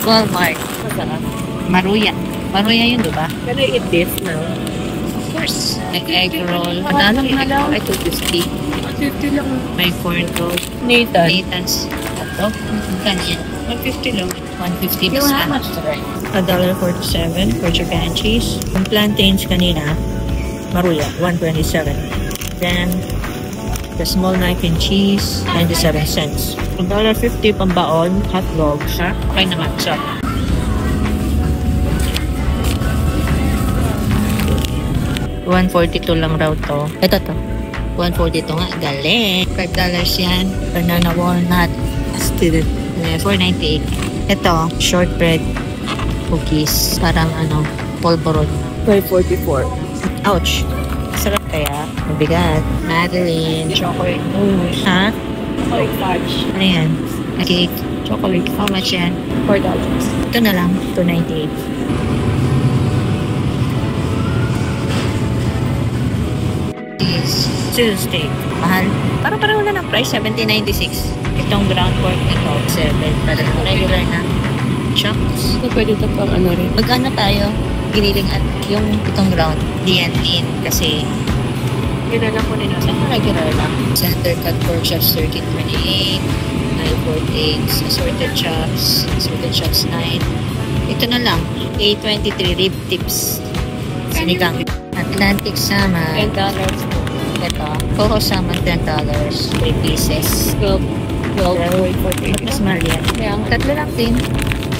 Walmart. Masarap. Maruya. Maruya yun, diba? Can I eat this now? Of course. May egg roll. Ano na lang? Ay, 250. 50 lang. May corn roll. Nathan. Nathan's. Ito. Ganyan. 150 lang. 150 basta. $1.47 for Japan cheese. Ang plantains kanina, Maruya, 127. Then, the small knife and cheese, 97 cents. $1.50 pambaon, hot dogs. Ha? Okay naman, so. $142 lang raw to. Ito to. 142 nga. Galing. $5 yan. Banana walnut. Still, $4.98. Ito, shortbread cookies. Parang ano, polvoron. $5.44. Ouch. Sarap kaya. Mabigat. Madeline. Chocolate mousse. Ha? Chocolate fudge. Ano yan? A cake. Chocolate. How much yan? $4. Ito na lang. $2.98. Cheese steak. Mahal. Parang pareho na ng price. $17.96. Itong ground pork nito. $7. Talagang regular na. Shucks. So, pwede ito pang ano rin. Magkano tayo? Giniling at yung itong ground. DNT. Kasi Ginala ko nila. sa regular lang. Center cut pork chops 13.28. 9.48. Assorted chops. Assorted chops 9. Ito na lang. 8.23 rib tips. Sinigang. Atlantic salmon. $10. Ito. Coho salmon $10. 3 pieces. 12. Wait for Ba't mas mahal yan? Kaya nga. Tatlo lang din.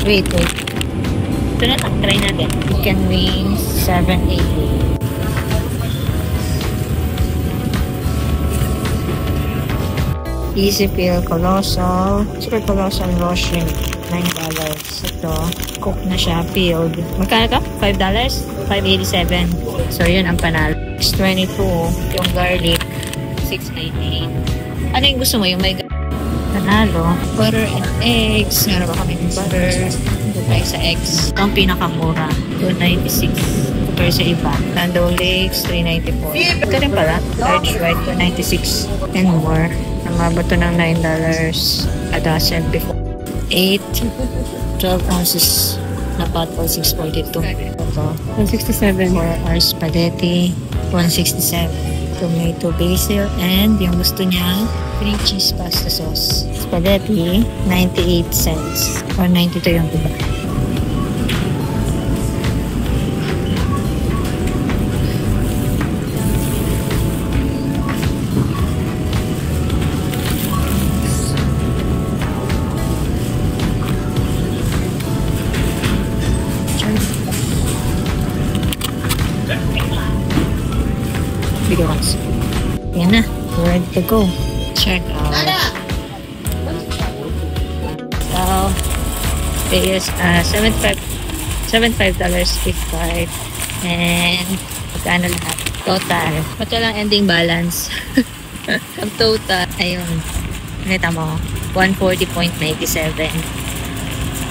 Wait. Ito na lang. Try natin. Chicken wings, $7.80. Easy Peel Colossal. Super Colossal raw shrimp. $9. Ito. Cook na siya. Peeled. Magkano ito? $5? $5.87. So, yun ang panalo. $6.22. Yung garlic. $6.98. Ano yung gusto mo? Yung may panalo. Butter and eggs. Meron ba kaming butter? Ito tayo sa eggs. Ito ang pinakamura. $2.96. Compare sa iba. Lando Lakes, $3.94. Ito rin pala. Large white, $2.96. And more. Namabot ito ng $9 a dozen before. 8. 12 ounces na pot for $6.42. Ito. 167. For our spaghetti, $1.67. Tomato basil. And yung gusto niya, 3 cheese pasta sauce. Spaghetti, 98 cents. Or 92 yung iba. Bigyan once. Yan na. We're ready to go. Check out. So, it is $75.55. And magkano lahat? Total. Ito lang ending balance. Ang total, ayun. Nakita mo, 140.97.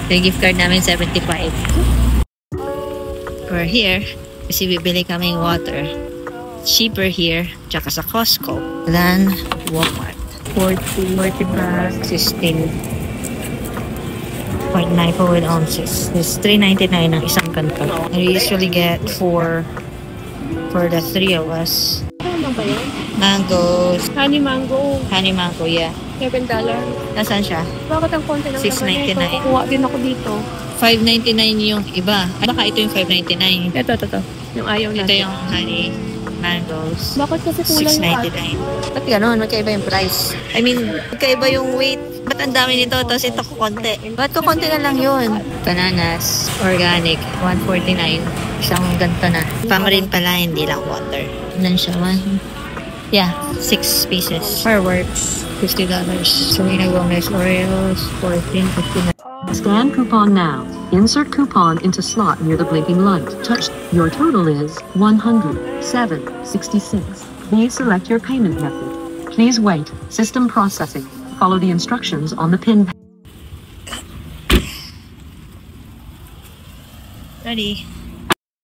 Yung gift card namin, 75. We're here kasi bibili kaming water. Cheaper here, tsaka sa Costco than Walmart. 40 bags is still 0.94 ounces. It's $3.99 ang isang kanto. I usually get 4 for the 3 of us. Ano ba yan? Mangoes. Honey mango. Honey mango, yeah. $7. Nasaan siya? Bakit ang konti ng $6.99. Kukuha din ako dito. $5.99 yung iba. Ay, baka ito yung $5.99. Ito. Yung ayaw natin. Ito yung honey mangoes. Bakit kasi kulang yung $6.99. Ba't gano'n? Magkaiba yung price. I mean, magkaiba yung weight. Ba't ang dami nito? Tapos ito kukonti. Ba't kukonti na lang yun? Bananas, organic, $1.49. Isang ganito na. Pamarin pala, hindi lang water. Ilan siya? Yeah, 6 pieces. Fireworks, $50. Serena Gomez Oreos, $14.59. Scan coupon now. Insert coupon into slot near the blinking light. Touch. Your total is $107.66. Please select your payment method. Please wait. System processing. Follow the instructions on the pin. Ready.